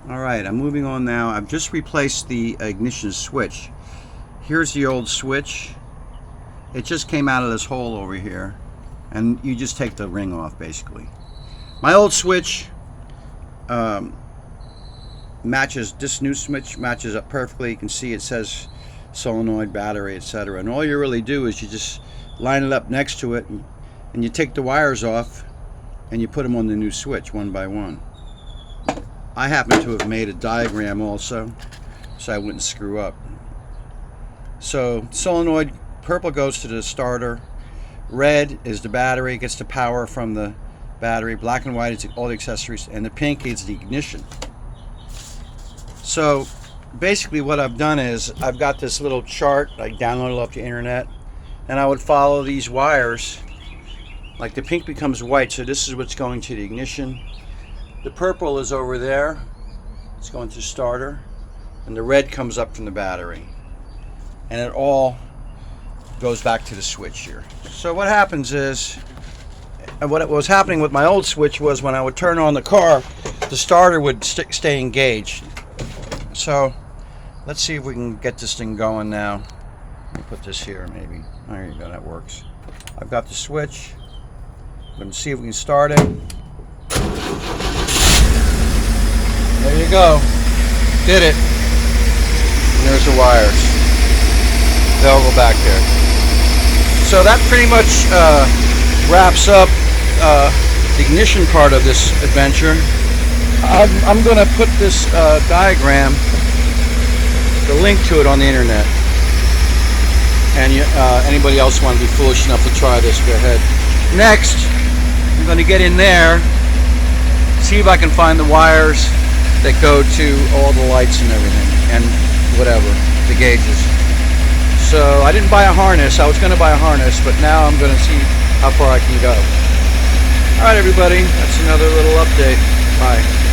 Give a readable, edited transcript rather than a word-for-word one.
Alright, I'm moving on now. I've just replaced the ignition switch. Here's the old switch. It just came out of this hole over here, and you just take the ring off basically. My old switch matches, this new switch matches up perfectly. You can see it says solenoid, battery, etc. And all you really do is you just line it up next to it, and you take the wires off and you put them on the new switch one by one. I happen to have made a diagram also so I wouldn't screw up. So solenoid, purple goes to the starter, red is the battery, gets the power from the battery, black and white is all the accessories, and the pink is the ignition. So basically what I've done is I've got this little chart I downloaded off the internet, and I would follow these wires. Like the pink becomes white, so this is what's going to the ignition. The purple is over there, it's going to starter, and the red comes up from the battery. And it all goes back to the switch here. So what happens is, and what was happening with my old switch was when I would turn on the car, the starter would stay engaged. So let's see if we can get this thing going now. Let me put this here maybe. There you go, that works. I've got the switch. I'm going to see if we can start it. There you go. Did it. And there's the wires. They'll go back there. So that pretty much wraps up the ignition part of this adventure. I'm going to put this diagram, the link to it, on the internet. And anybody else want to be foolish enough to try this, go ahead. Next, I'm going to get in there, see if I can find the wires that go to all the lights and everything, and whatever, the gauges. So I didn't buy a harness. I was going to buy a harness, but now I'm going to see how far I can go. Alright everybody, that's another little update. Bye.